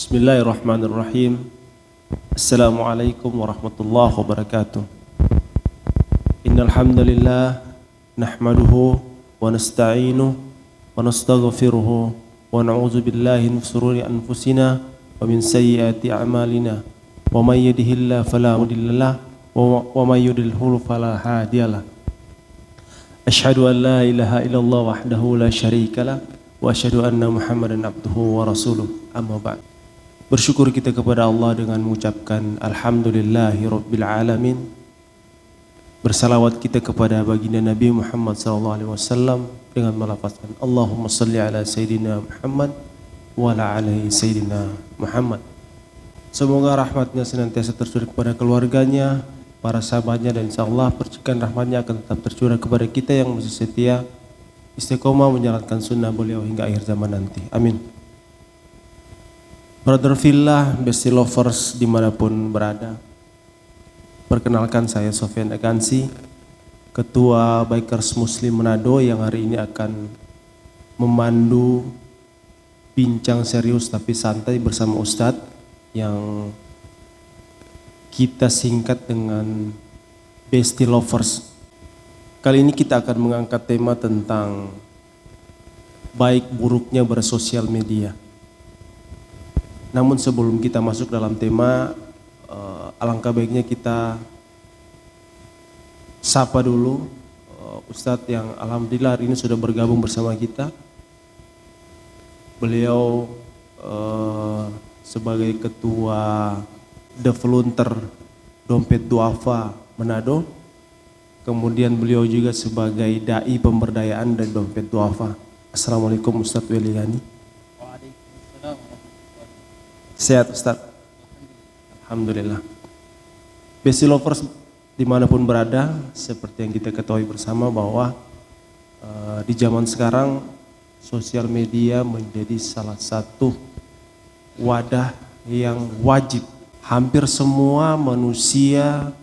Bismillahirrahmanirrahim. Assalamualaikum warahmatullahi wabarakatuh. Innal hamdalillah nahmaduhu wa nasta'inuhu wa nastaghfiruhu wa na'udzu billahi min shururi anfusina wa min sayyiati a'malina. Wa may yahdihillahu fala mudhillalah wa may yudlilhu fala hadiyalah. Asyhadu an la ilaha illallah wahdahu la syarikalah wa asyhadu anna Muhammadan abduhu wa rasuluh. Amma ba'd. Bersyukur kita kepada Allah dengan mengucapkan alhamdulillahi rabbil alamin. Bersalawat kita kepada baginda Nabi Muhammad SAW dengan melafazkan Allahumma salli ala Sayyidina Muhammad wa ala alihi Sayyidina Muhammad. Semoga rahmatnya senantiasa tercurah kepada keluarganya, para sahabatnya, dan insyaallah percikan rahmatnya akan tetap tercurah kepada kita yang masih setia istiqomah menjalankan sunnah beliau hingga akhir zaman nanti. Amin. Brother Fillah, Besti Lovers dimanapun berada, perkenalkan saya Sofyan Akansi, Ketua Bikers Muslim Manado yang hari ini akan memandu bincang serius tapi santai bersama Ustadz yang kita singkat dengan Besti Lovers. Kali ini kita akan mengangkat tema tentang baik buruknya bersosial media. Namun sebelum kita masuk dalam tema, alangkah baiknya kita sapa dulu Ustadz yang alhamdulillah hari ini sudah bergabung bersama kita. Beliau sebagai Ketua The Volunteer Dompet Duafa Manado, kemudian beliau juga sebagai Dai Pemberdayaan dan Dompet Duafa. Assalamualaikum Ustadz Weli Ghani. Sehat Ustadz? Alhamdulillah. Besti Lovers dimanapun berada, seperti yang kita ketahui bersama bahwa di zaman sekarang sosial media menjadi salah satu wadah yang wajib. Hampir semua manusia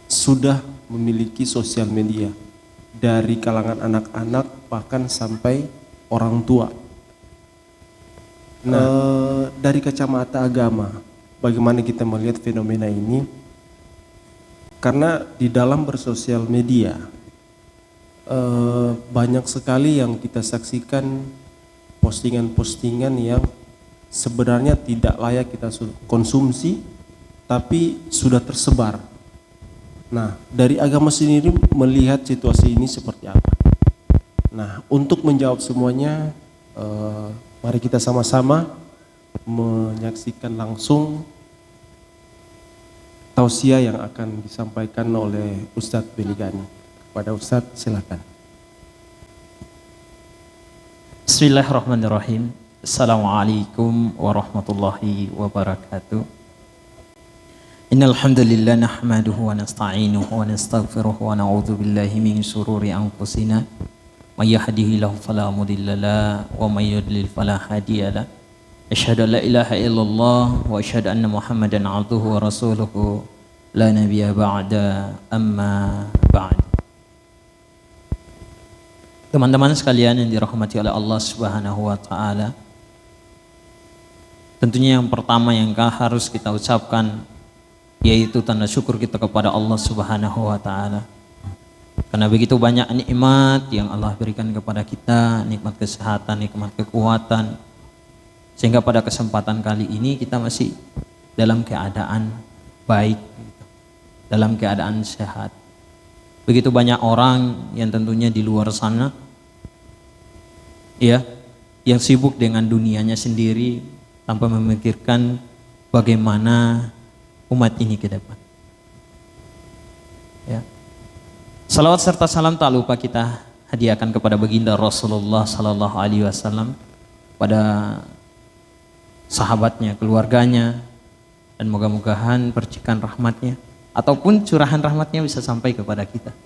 sudah memiliki sosial media, dari kalangan anak-anak bahkan sampai orang tua. Nah, dari kacamata agama, bagaimana kita melihat fenomena ini? Karena di dalam bersosial media banyak sekali yang kita saksikan postingan-postingan yang sebenarnya tidak layak kita konsumsi, tapi sudah tersebar. Nah, dari agama sendiri melihat situasi ini seperti apa? Nah, untuk menjawab semuanya, mari kita sama-sama menyaksikan langsung tausiah yang akan disampaikan oleh Ustadz Weli Ghani. Kepada Ustadz, silakan. Bismillahirrahmanirrahim. Assalamualaikum warahmatullahi wabarakatuh. Innal hamdalillah nahmaduhu wa nasta'inuhu wa nastaghfiruhu wa na'udzu billahi min shururi anfusina. May yahdihillahu fala mudhillalah wa may yudlil fala hadiyalah. Asyhadu an la ilaha illallah wa asyhadu anna Muhammadan 'abduhu wa rasuluhu la nabiyya ba'da, amma ba'd. Teman-teman sekalian yang dirahmati oleh Allah Subhanahu wa taala, tentunya yang pertama yang harus kita ucapkan yaitu tanda syukur kita kepada Allah Subhanahu wa taala. Karena begitu banyak nikmat yang Allah berikan kepada kita, nikmat kesehatan, nikmat kekuatan, sehingga pada kesempatan kali ini kita masih dalam keadaan baik, dalam keadaan sehat. Begitu banyak orang yang tentunya di luar sana, ya, yang sibuk dengan dunianya sendiri tanpa memikirkan bagaimana umat ini ke depan. Ya. Salawat serta salam tak lupa kita hadiahkan kepada baginda Rasulullah Sallallahu Alaihi Wasallam, pada sahabatnya, keluarganya, dan moga-mogahan percikan rahmatnya ataupun curahan rahmatnya bisa sampai kepada kita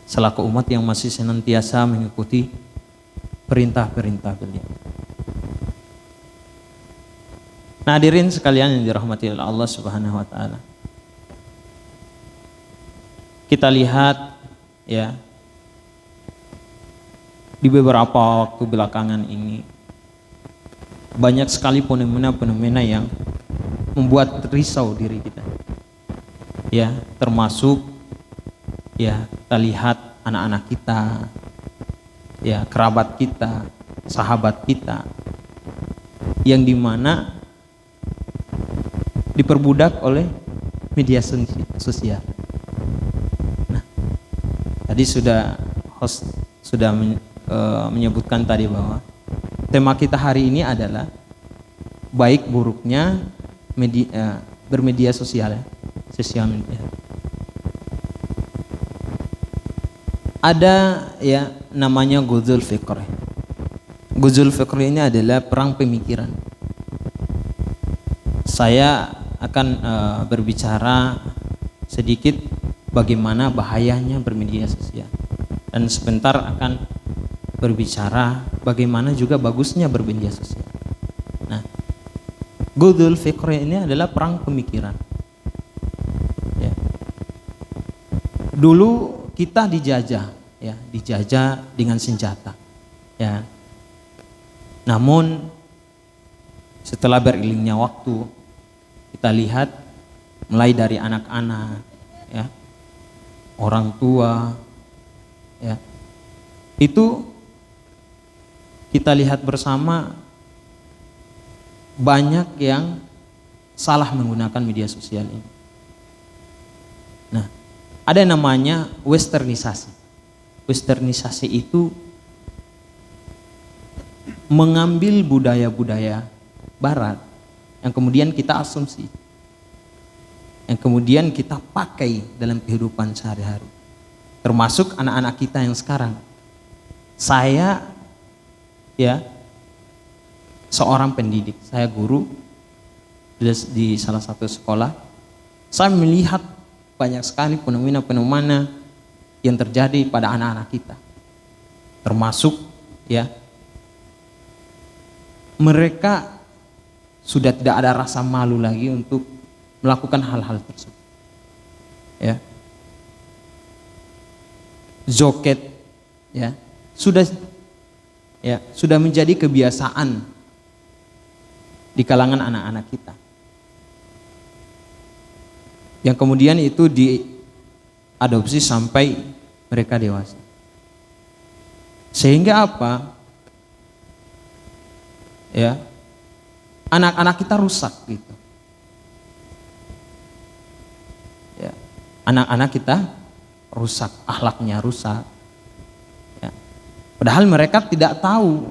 selaku umat yang masih senantiasa mengikuti perintah-perintah beliau. Nah, hadirin sekalian yang dirahmati oleh Allah Subhanahu wa taala. Kita lihat ya, di beberapa waktu belakangan ini banyak sekali fenomena-fenomena yang membuat risau diri kita. Ya, termasuk ya kita lihat anak-anak kita, ya kerabat kita, sahabat kita, yang dimana diperbudak oleh media sosial. Nah, tadi host sudah menyebutkan tadi bahwa tema kita hari ini adalah baik buruknya bermedia sosial, ya, sosial media. Ada ya namanya Ghazul Fikr. Ghazul Fikr ini adalah perang pemikiran. Saya akan berbicara sedikit bagaimana bahayanya bermedia sosial, dan sebentar akan berbicara bagaimana juga bagusnya bermedia sosial. Nah, Ghazul Fikr ini adalah perang pemikiran. Ya. Dulu kita dijajah, ya, dijajah dengan senjata, ya. Namun setelah beriringnya waktu, kita lihat mulai dari anak-anak, ya, orang tua, ya, itu kita lihat bersama banyak yang salah menggunakan media sosial ini. Nah, ada yang namanya westernisasi. Westernisasi itu mengambil budaya-budaya barat yang kemudian kita asumsi, yang kemudian kita pakai dalam kehidupan sehari-hari, termasuk anak-anak kita yang sekarang. Saya ya seorang pendidik, saya guru di salah satu sekolah. Saya melihat banyak sekali fenomena-fenomena yang terjadi pada anak-anak kita, termasuk ya mereka sudah tidak ada rasa malu lagi untuk melakukan hal-hal tersebut. Ya, joget, ya sudah menjadi kebiasaan di kalangan anak-anak kita, yang kemudian itu diadopsi sampai mereka dewasa. Sehingga apa? Ya, anak-anak kita rusak gitu. Ya, anak-anak kita rusak, akhlaknya rusak. Ya. Padahal mereka tidak tahu,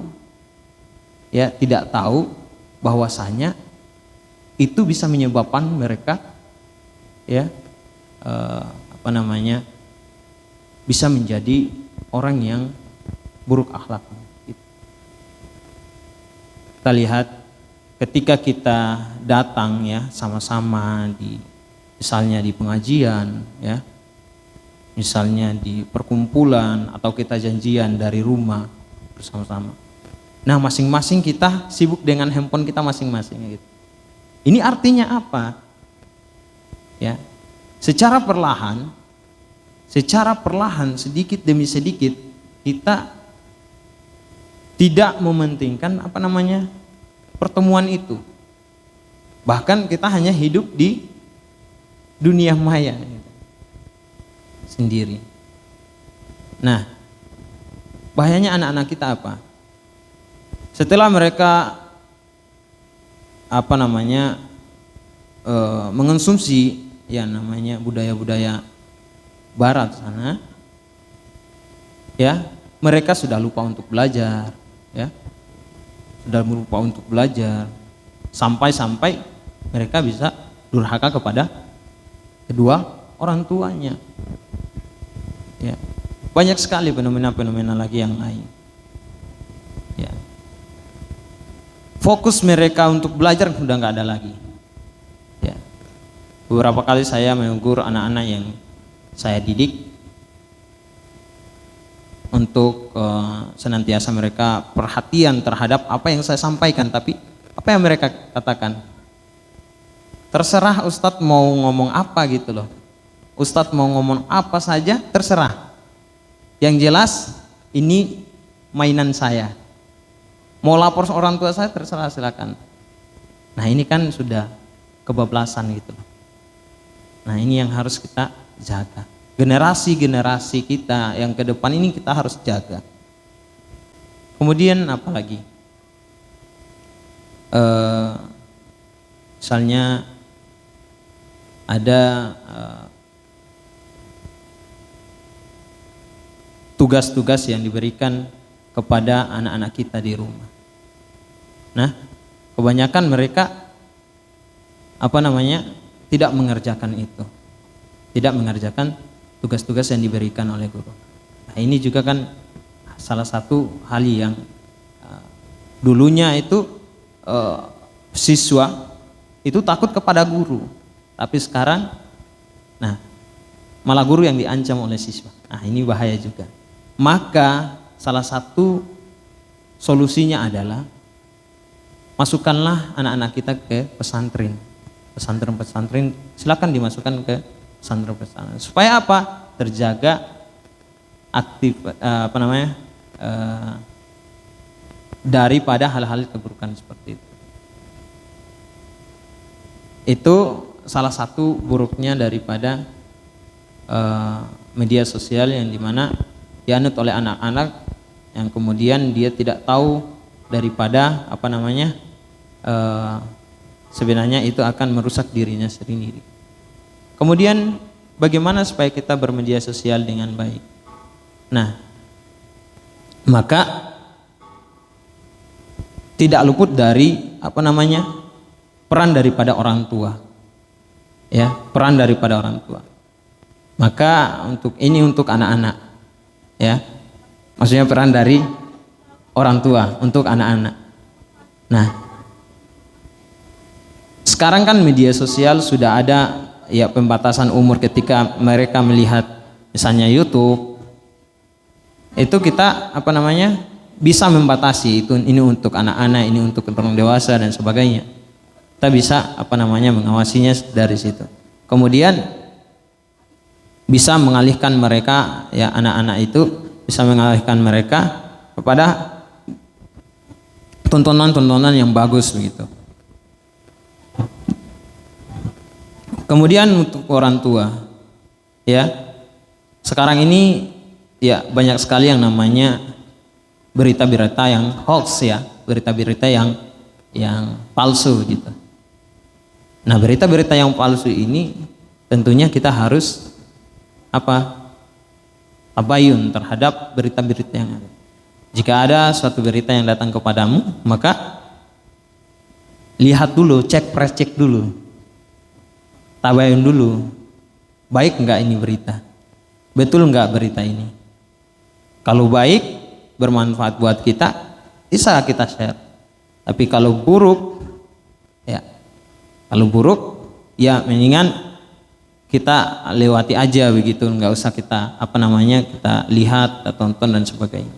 ya, tidak tahu bahwasanya itu bisa menyebabkan mereka, ya, bisa menjadi orang yang buruk akhlaknya. Kita lihat ketika kita datang, ya, sama-sama misalnya di pengajian, ya, misalnya di perkumpulan, atau kita janjian dari rumah bersama-sama. Nah, masing-masing kita sibuk dengan handphone kita masing-masing gitu. Ini artinya apa? Ya, secara perlahan sedikit demi sedikit kita tidak mementingkan pertemuan itu. Bahkan kita hanya hidup di dunia maya gitu, sendiri. Nah, bahayanya anak-anak kita apa? Setelah mereka mengonsumsi ya namanya budaya-budaya barat sana, ya, mereka sudah lupa untuk belajar, ya, sudah lupa untuk belajar, sampai mereka bisa durhaka kepada kedua orang tuanya. Ya, banyak sekali fenomena-fenomena lagi yang lain. Ya, fokus mereka untuk belajar sudah nggak ada lagi. Ya, beberapa kali saya menegur anak-anak yang saya didik untuk senantiasa mereka perhatian terhadap apa yang saya sampaikan, tapi apa yang mereka katakan terserah Ustadz mau ngomong apa gitu loh. Ustadz mau ngomong apa saja terserah. Yang jelas ini mainan saya. Mau lapor orang tua saya terserah, silakan. Nah ini kan sudah kebablasan gitu. Nah ini yang harus kita jaga. Generasi-generasi kita yang ke depan ini kita harus jaga. Kemudian apa lagi? Misalnya ada tugas-tugas yang diberikan kepada anak-anak kita di rumah. Nah, kebanyakan mereka tidak mengerjakan itu, tidak mengerjakan tugas-tugas yang diberikan oleh guru. Nah, ini juga kan salah satu hal yang dulunya itu siswa itu takut kepada guru, tapi sekarang, nah malah guru yang diancam oleh siswa. Nah ini bahaya juga. Maka salah satu solusinya adalah masukkanlah anak-anak kita ke pesantren. Pesantren-pesantren silakan dimasukkan ke pesantren-pesantren. Supaya apa? Terjaga aktif daripada hal-hal keburukan seperti itu. Itu salah satu buruknya daripada media sosial yang dimana dianut oleh anak-anak yang kemudian dia tidak tahu daripada sebenarnya itu akan merusak dirinya sendiri. Kemudian bagaimana supaya kita bermedia sosial dengan baik? Nah, maka tidak luput dari peran daripada orang tua. Ya, peran daripada orang tua. Maka untuk anak-anak, ya, maksudnya peran dari orang tua untuk anak-anak. Nah, sekarang kan media sosial sudah ada ya pembatasan umur ketika mereka melihat misalnya YouTube. Itu kita bisa membatasi itu, ini untuk anak-anak, ini untuk orang dewasa dan sebagainya. Kita bisa mengawasinya dari situ. Kemudian bisa mengalihkan mereka, ya anak-anak itu bisa mengalihkan mereka kepada tontonan-tontonan yang bagus begitu. Kemudian untuk orang tua, ya sekarang ini ya banyak sekali yang namanya berita-berita yang hoax, ya berita-berita yang palsu gitu. Nah berita-berita yang palsu ini tentunya kita harus tabayun terhadap berita-berita yang ada. Jika ada suatu berita yang datang kepadamu, maka lihat dulu, cek dulu, tabayun dulu, baik enggak ini berita, betul enggak berita ini. Kalau baik, bermanfaat buat kita, bisa kita share. Tapi kalau buruk, ya mendingan kita lewati aja begitu, nggak usah kita kita lihat, kita tonton dan sebagainya,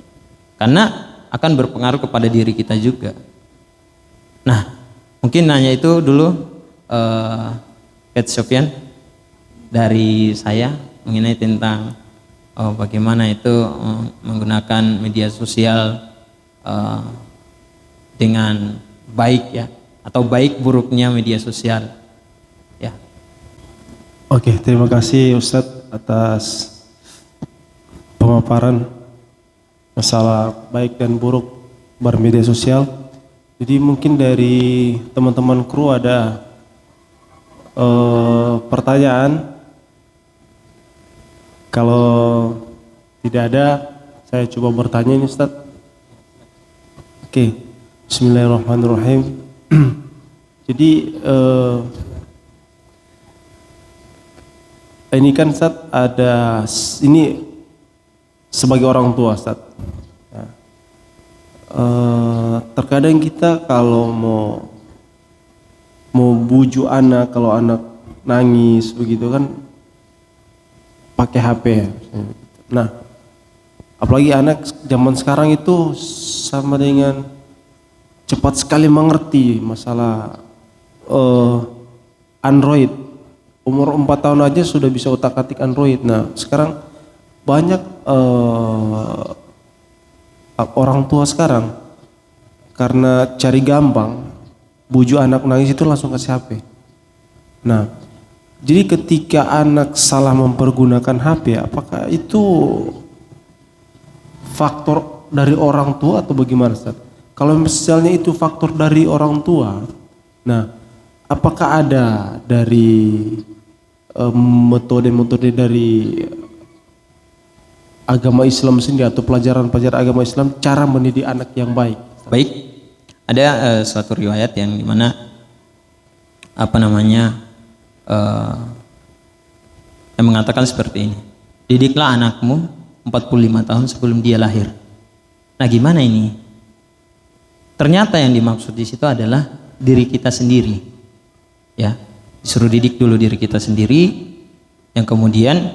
karena akan berpengaruh kepada diri kita juga. Nah mungkin nanya itu dulu Kate Sofyan dari saya mengenai tentang bagaimana itu menggunakan media sosial dengan baik, ya, atau baik buruknya media sosial, ya. Oke, terima kasih Ustadz atas pemaparan masalah baik dan buruk bermedia sosial. Jadi mungkin dari teman-teman kru ada pertanyaan. Kalau tidak ada, saya coba bertanya ini Ustadz. Oke, bismillahirrahmanirrahim. Jadi ini kan Ustadz ada, ini sebagai orang tua Ustadz, ya. Terkadang kita kalau mau bujuk anak, kalau anak nangis begitu kan pakai HP, ya. Nah apalagi anak zaman sekarang itu sama dengan cepat sekali mengerti masalah Android. Umur 4 tahun aja sudah bisa utak-atik Android. Nah sekarang banyak orang tua sekarang karena cari gampang, bujuk anak nangis itu langsung kasih HP. Nah, jadi ketika anak salah mempergunakan HP, apakah itu faktor dari orang tua atau bagaimana, Ustaz? Kalau misalnya itu faktor dari orang tua, nah apakah ada dari metode-metode dari agama Islam sendiri atau pelajaran-pelajaran agama Islam cara mendidik anak yang baik? Baik, ada suatu riwayat yang dimana yang mengatakan seperti ini. Didiklah anakmu 45 tahun sebelum dia lahir. Nah, gimana ini? Ternyata yang dimaksud di situ adalah diri kita sendiri. Ya, disuruh didik dulu diri kita sendiri, yang kemudian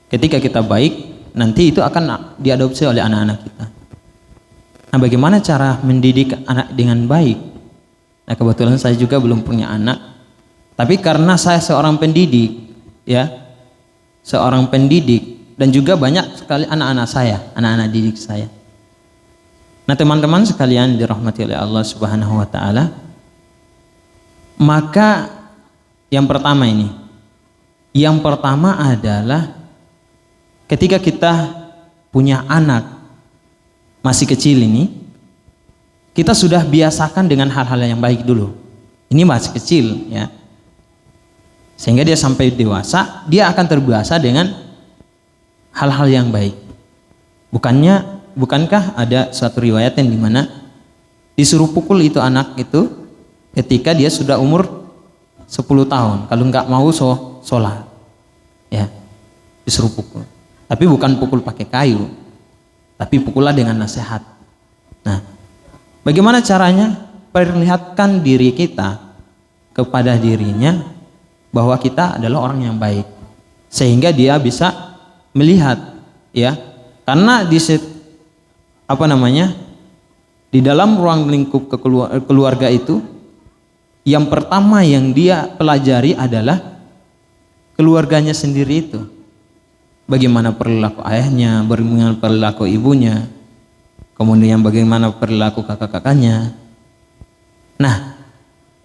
ketika kita baik, nanti itu akan diadopsi oleh anak-anak kita. Nah, bagaimana cara mendidik anak dengan baik? Nah, kebetulan saya juga belum punya anak, tapi karena saya seorang pendidik, ya, seorang pendidik, dan juga banyak sekali anak-anak saya, anak-anak didik saya. Nah, teman-teman sekalian dirahmati oleh Allah Subhanahu wa taala, maka yang pertama adalah ketika kita punya anak masih kecil ini, kita sudah biasakan dengan hal-hal yang baik dulu. Ini masih kecil, ya. Sehingga dia sampai dewasa, dia akan terbiasa dengan hal-hal yang baik. Bukankah ada suatu riwayat yang dimana disuruh pukul itu anak itu ketika dia sudah umur 10 tahun. Kalau nggak mau sholat, ya, disuruh pukul. Tapi bukan pukul pakai kayu, tapi pukullah dengan nasihat. Nah, bagaimana caranya? Perlihatkan diri kita kepada dirinya bahwa kita adalah orang yang baik, sehingga dia bisa melihat, ya. Karena di dalam ruang lingkup keluarga itu, yang pertama yang dia pelajari adalah keluarganya sendiri itu. Bagaimana perilaku ayahnya, bagaimana perilaku ibunya, kemudian bagaimana perilaku kakak-kakaknya. Nah,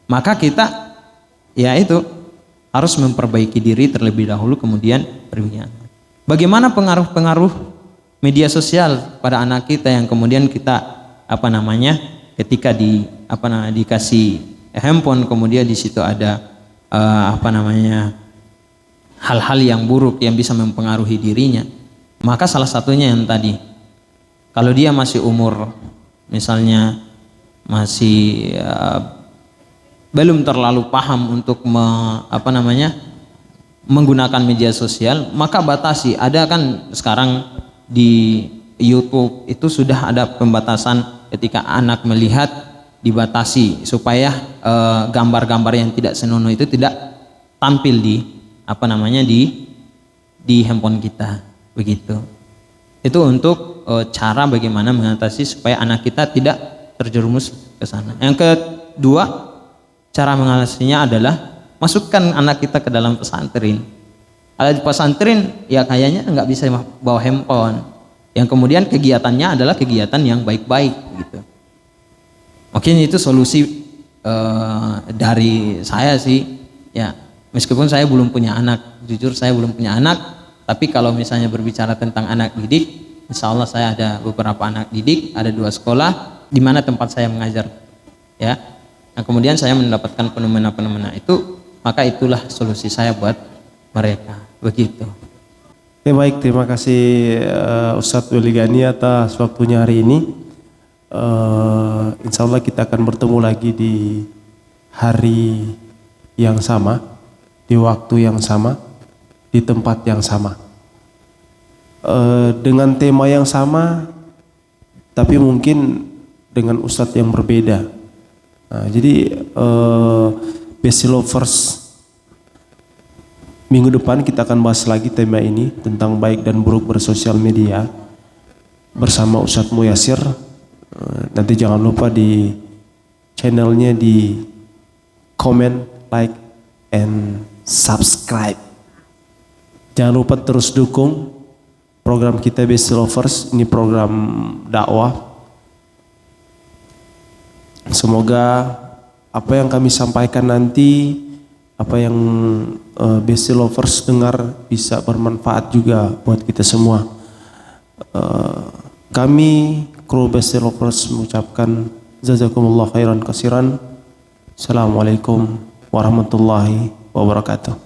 maka kita harus memperbaiki diri terlebih dahulu, kemudian berbicara. Bagaimana pengaruh-pengaruh media sosial pada anak kita yang kemudian kita ketika dikasih handphone, kemudian di situ ada hal-hal yang buruk yang bisa mempengaruhi dirinya. Maka salah satunya yang tadi, kalau dia masih umur misalnya masih belum terlalu paham untuk menggunakan media sosial, maka batasi. Ada kan sekarang di YouTube itu sudah ada pembatasan ketika anak melihat, dibatasi supaya gambar-gambar yang tidak senonoh itu tidak tampil di handphone kita, begitu. Itu untuk cara bagaimana mengatasi supaya anak kita tidak terjerumus ke sana. Yang kedua, cara mengatasinya adalah masukkan anak kita ke dalam pesantren. Kalau di pesantren ya kayaknya nggak bisa bawa handphone. Yang kemudian kegiatannya adalah kegiatan yang baik-baik, gitu. Mungkin itu solusi dari saya sih, ya. Meskipun saya belum punya anak, jujur saya belum punya anak, tapi kalau misalnya berbicara tentang anak didik, insya Allah saya ada beberapa anak didik, ada 2 sekolah di mana tempat saya mengajar, ya. Nah, kemudian saya mendapatkan fenomena-fenomena itu, maka itulah solusi saya buat mereka, begitu. Oke, baik, terima kasih Ustadz Willy Ghani atas waktunya hari ini. Insya Allah kita akan bertemu lagi di hari yang sama, di waktu yang sama, di tempat yang sama, dengan tema yang sama, tapi mungkin dengan ustadz yang berbeda. Nah, jadi Best Lovers minggu depan kita akan bahas lagi tema ini tentang baik dan buruk bersosial media bersama Ustadz Muyasir. Nanti jangan lupa di channelnya di comment, like, and subscribe. Jangan lupa terus dukung program kita Best Lovers. Ini program dakwah Semoga apa yang kami sampaikan nanti, apa yang Besti Lovers dengar bisa bermanfaat juga buat kita semua. Kami kru Besti Lovers mengucapkan jazakumullah khairan kasiran. Assalamualaikum warahmatullahi wabarakatuh.